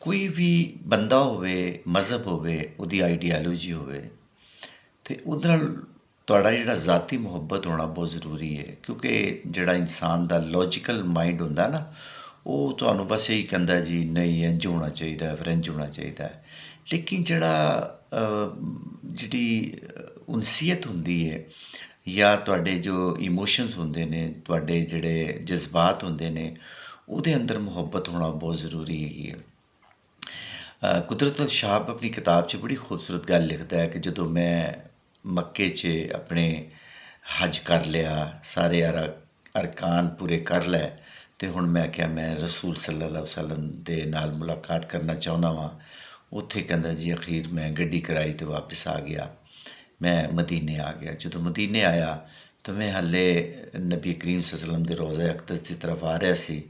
ਕੋਈ ਵੀ ਬੰਦਾ ਹੋਵੇ, ਮਜ਼ਹਬ ਹੋਵੇ, ਉਹਦੀ ਆਈਡੀਆਲੋਜੀ ਹੋਵੇ ਅਤੇ ਉਹਦੇ ਨਾਲ ਤੁਹਾਡਾ ਜਿਹੜਾ ਜ਼ਾਤੀ ਮੁਹੱਬਤ ਹੋਣਾ ਬਹੁਤ ਜ਼ਰੂਰੀ ਹੈ, ਕਿਉਂਕਿ ਜਿਹੜਾ ਇਨਸਾਨ ਦਾ ਲੌਜੀਕਲ ਮਾਈਂਡ ਹੁੰਦਾ ਨਾ, ਉਹ ਤੁਹਾਨੂੰ ਬਸ ਇਹੀ ਕਹਿੰਦਾ ਜੀ ਨਹੀਂ ਇੰਝ ਹੋਣਾ ਚਾਹੀਦਾ, ਫਿਰ ਇੰਝ ਹੋਣਾ ਚਾਹੀਦਾ ਹੈ। ਲੇਕਿਨ ਜਿਹੜੀ ਉਨਸੀਅਤ ਹੁੰਦੀ ਹੈ ਜਾਂ ਤੁਹਾਡੇ ਜੋ ਇਮੋਸ਼ਨਸ ਹੁੰਦੇ ਨੇ, ਤੁਹਾਡੇ ਜਿਹੜੇ ਜਜ਼ਬਾਤ ਹੁੰਦੇ ਨੇ, ਉਹਦੇ ਅੰਦਰ ਮੁਹੱਬਤ ਹੋਣਾ ਬਹੁਤ ਜ਼ਰੂਰੀ ਹੈਗੀ ਹੈ। ਕੁਦਰਤ ਸ਼ਾਬ ਆਪਣੀ ਕਿਤਾਬ 'ਚ ਬੜੀ ਖੂਬਸੂਰਤ ਗੱਲ ਲਿਖਦਾ ਹੈ ਕਿ ਜਦੋਂ ਮੈਂ ਮੱਕੇ 'ਚ ਆਪਣੇ ਹੱਜ ਕਰ ਲਿਆ, ਸਾਰੇ ਅਰਕਾਨ ਪੂਰੇ ਕਰ ਲਏ, ਅਤੇ ਹੁਣ ਮੈਂ ਕਿਹਾ ਮੈਂ ਰਸੂਲ ਸੱਲੱਲਾਹੁ ਅਲੈਹਿ ਵਸੱਲਮ ਦੇ ਨਾਲ ਮੁਲਾਕਾਤ ਕਰਨਾ ਚਾਹੁੰਦਾ ਵਾਂ। ਉੱਥੇ ਕਹਿੰਦਾ ਜੀ ਅਖੀਰ ਮੈਂ ਗੱਡੀ ਕਰਾਈ ਅਤੇ ਵਾਪਸ ਆ ਗਿਆ, ਮੈਂ ਮਦੀਨੇ ਆ ਗਿਆ। ਜਦੋਂ ਮਦੀਨੇ ਆਇਆ ਤਾਂ ਮੈਂ ਹਾਲੇ ਨਬੀ ਕਰੀਮ ਸੱਲੱਲਾਹੁ ਅਲੈਹਿ ਵਸੱਲਮ ਦੇ ਰੋਜ਼ਾ ਅਕਦਸ ਦੀ ਤਰਫ ਆ ਰਿਹਾ ਸੀ,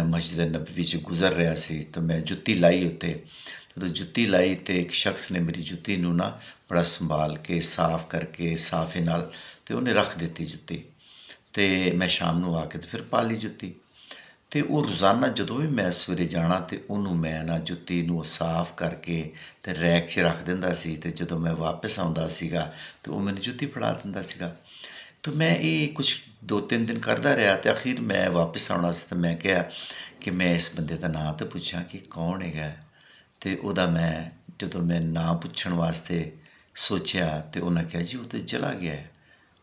ਮਸਜਿਦ ਨਬਵੀ 'ਚ ਗੁਜ਼ਰ ਰਿਹਾ ਸੀ, ਤਾਂ ਮੈਂ ਜੁੱਤੀ ਲਾਈ ਉੱਤੇ। ਜਦੋਂ ਜੁੱਤੀ ਲਾਈ ਤਾਂ ਇੱਕ ਸ਼ਖਸ ਨੇ ਮੇਰੀ ਜੁੱਤੀ ਨੂੰ ਨਾ ਬੜਾ ਸੰਭਾਲ ਕੇ ਸਾਫ਼ ਕਰਕੇ ਸਾਫੇ ਨਾਲ ਅਤੇ ਉਹਨੇ ਰੱਖ ਦਿੱਤੀ ਜੁੱਤੀ, ਅਤੇ ਮੈਂ ਸ਼ਾਮ ਨੂੰ ਆ ਕੇ ਅਤੇ ਫਿਰ ਪਾ ਲਈ ਜੁੱਤੀ। ਅਤੇ ਉਹ ਰੋਜ਼ਾਨਾ ਜਦੋਂ ਵੀ ਮੈਂ ਸਵੇਰੇ ਜਾਣਾ ਅਤੇ ਉਹਨੂੰ ਮੈਂ ਨਾ ਜੁੱਤੀ ਨੂੰ ਸਾਫ਼ ਕਰਕੇ ਅਤੇ ਰੈਕ 'ਚ ਰੱਖ ਦਿੰਦਾ ਸੀ, ਅਤੇ ਜਦੋਂ ਮੈਂ ਵਾਪਸ ਆਉਂਦਾ ਸੀਗਾ ਤਾਂ ਉਹ ਮੈਨੂੰ ਜੁੱਤੀ ਫੜਾ ਦਿੰਦਾ ਸੀਗਾ। ਤਾਂ ਮੈਂ ਇਹ ਕੁਛ 2-3 ਦਿਨ ਕਰਦਾ ਰਿਹਾ, ਅਤੇ ਅਖੀਰ ਮੈਂ ਵਾਪਸ ਆਉਣਾ ਸੀ, ਤਾਂ ਮੈਂ ਕਿਹਾ ਕਿ ਮੈਂ ਇਸ ਬੰਦੇ ਦਾ ਨਾਂ ਤਾਂ ਪੁੱਛਾਂ ਕਿ ਕੌਣ ਹੈਗਾ। ਅਤੇ ਉਹਦਾ ਮੈਂ ਜਦੋਂ ਮੈਂ ਨਾਂ ਪੁੱਛਣ ਵਾਸਤੇ ਸੋਚਿਆ ਤਾਂ ਉਹਨਾਂ ਕਿਹਾ ਜੀ ਉਹ ਤਾਂ ਚਲਾ ਗਿਆ ਹੈ,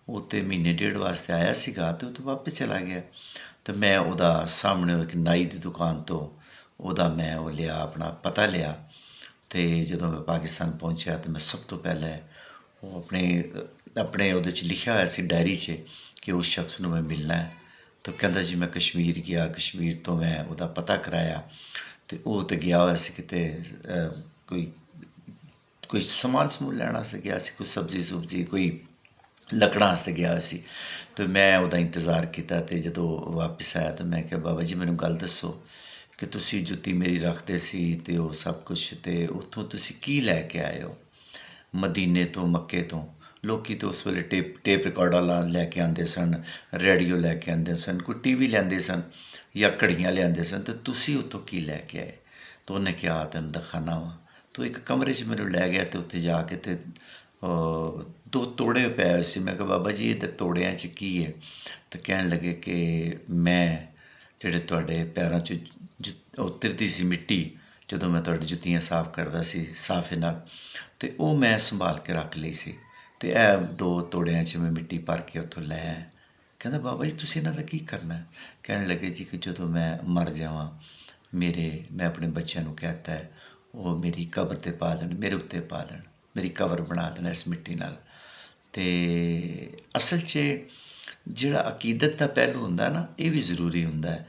ਉਹ ਤਾਂ ਮਹੀਨੇ ਡੇਢ ਵਾਸਤੇ ਆਇਆ ਸੀਗਾ ਅਤੇ ਉਹ ਤਾਂ ਵਾਪਸ ਚਲਾ ਗਿਆ। ਅਤੇ ਮੈਂ ਉਹਦਾ ਸਾਹਮਣੇ ਇੱਕ ਨਾਈ ਦੀ ਦੁਕਾਨ ਤੋਂ ਉਹਦਾ ਮੈਂ ਉਹ ਲਿਆ, ਆਪਣਾ ਪਤਾ ਲਿਆ, ਅਤੇ ਜਦੋਂ ਮੈਂ ਪਾਕਿਸਤਾਨ ਪਹੁੰਚਿਆ ਤਾਂ ਮੈਂ ਸਭ ਤੋਂ ਪਹਿਲਾਂ ਉਹ ਆਪਣੇ ਉਹਦੇ 'ਚ ਲਿਖਿਆ ਹੋਇਆ ਸੀ ਡਾਇਰੀ 'ਚ ਕਿ ਉਸ ਸ਼ਖਸ ਨੂੰ ਮੈਂ ਮਿਲਣਾ ਹੈ। ਤਾਂ ਕਹਿੰਦਾ ਜੀ ਮੈਂ ਕਸ਼ਮੀਰ ਗਿਆ, ਕਸ਼ਮੀਰ ਤੋਂ ਮੈਂ ਉਹਦਾ ਪਤਾ ਕਰਾਇਆ, ਅਤੇ ਉਹ ਤਾਂ ਗਿਆ ਹੋਇਆ ਸੀ ਕਿਤੇ ਕੋਈ ਸਮਾਨ ਸਮੂਨ ਲੈਣ ਵਾਸਤੇ ਗਿਆ ਸੀ, ਕੋਈ ਸਬਜ਼ੀ ਸੁਬਜ਼ੀ, ਕੋਈ ਲੱਕੜਾਂ ਵਾਸਤੇ ਗਿਆ ਹੋਇਆ ਸੀ। ਅਤੇ ਮੈਂ ਉਹਦਾ ਇੰਤਜ਼ਾਰ ਕੀਤਾ, ਅਤੇ ਜਦੋਂ ਵਾਪਸ ਆਇਆ ਤਾਂ ਮੈਂ ਕਿਹਾ ਬਾਬਾ ਜੀ ਮੈਨੂੰ ਗੱਲ ਦੱਸੋ ਕਿ ਤੁਸੀਂ ਜੁੱਤੀ ਮੇਰੀ ਰੱਖਦੇ ਸੀ ਅਤੇ ਉਹ ਸਭ ਕੁਛ, ਅਤੇ ਉੱਥੋਂ ਤੁਸੀਂ ਕੀ ਲੈ ਕੇ ਆਏ ਹੋ ਮਦੀਨੇ ਤੋਂ, ਮੱਕੇ ਤੋਂ। ਲੋਕ ਤਾਂ ਉਸ ਵੇਲੇ ਟੇਪ ਰਿਕਾਰਡਰ ਲੈ ਕੇ ਆਉਂਦੇ ਸਨ, ਰੇਡੀਓ ਲੈ ਕੇ ਆਉਂਦੇ ਸਨ, ਕੋਈ ਟੀ ਵੀ ਲਿਆਉਂਦੇ ਸਨ ਜਾਂ ਘੜੀਆਂ ਲਿਆਉਂਦੇ ਸਨ, ਅਤੇ ਤੁਸੀਂ ਉੱਥੋਂ ਕੀ ਲੈ ਕੇ ਆਏ। ਤਾਂ ਉਹਨੇ ਕਿਹਾ ਤੈਨੂੰ ਦਿਖਾਉਂਦਾ ਵਾਂ। ਤਾਂ ਇੱਕ ਕਮਰੇ 'ਚ ਮੈਨੂੰ ਲੈ ਗਿਆ, ਅਤੇ ਉੱਥੇ ਜਾ ਕੇ ਅਤੇ 2 ਤੋੜੇ ਪਏ ਹੋਏ ਸੀ। ਮੈਂ ਕਿਹਾ ਬਾਬਾ ਜੀ ਇਹਦੇ ਤੋੜਿਆਂ 'ਚ ਕੀ ਹੈ। ਤਾਂ ਕਹਿਣ ਲੱਗੇ ਕਿ ਮੈਂ ਜਿਹੜੇ ਤੁਹਾਡੇ ਪੈਰਾਂ 'ਚ ਉਤਰਦੀ ਸੀ ਮਿੱਟੀ, ਜਦੋਂ ਮੈਂ ਤੁਹਾਡੀ ਜੁੱਤੀਆਂ ਸਾਫ਼ ਕਰਦਾ ਸੀ ਸਾਫੇ ਨਾਲ, ਅਤੇ ਉਹ ਮੈਂ ਸੰਭਾਲ ਕੇ ਰੱਖ ਲਈ ਸੀ, ਅਤੇ ਇਹ 2 ਤੋੜਿਆਂ 'ਚ ਮੈਂ ਮਿੱਟੀ ਭਰ ਕੇ ਉੱਥੋਂ ਲੈ ਆਇਆ। ਕਹਿੰਦਾ ਬਾਬਾ ਜੀ ਤੁਸੀਂ ਇਹਨਾਂ ਦਾ ਕੀ ਕਰਨਾ। ਕਹਿਣ ਲੱਗੇ ਜੀ ਕਿ ਜਦੋਂ ਮੈਂ ਮਰ ਜਾਵਾਂ, ਮੈਂ ਆਪਣੇ ਬੱਚਿਆਂ ਨੂੰ ਕਹਿ ਦਿੱਤਾ ਹੈ ਉਹ ਮੇਰੀ ਕਬਰ 'ਤੇ ਪਾ ਦੇਣ, ਮੇਰੇ ਉੱਤੇ ਪਾ ਦੇਣ, ਮੇਰੀ ਕਬਰ ਬਣਾ ਦੇਣਾ ਇਸ ਮਿੱਟੀ ਨਾਲ। ਅਤੇ ਅਸਲ 'ਚ ਜਿਹੜਾ ਅਕੀਦਤ ਦਾ ਪਹਿਲੂ ਹੁੰਦਾ ਨਾ, ਇਹ ਵੀ ਜ਼ਰੂਰੀ ਹੁੰਦਾ ਹੈ।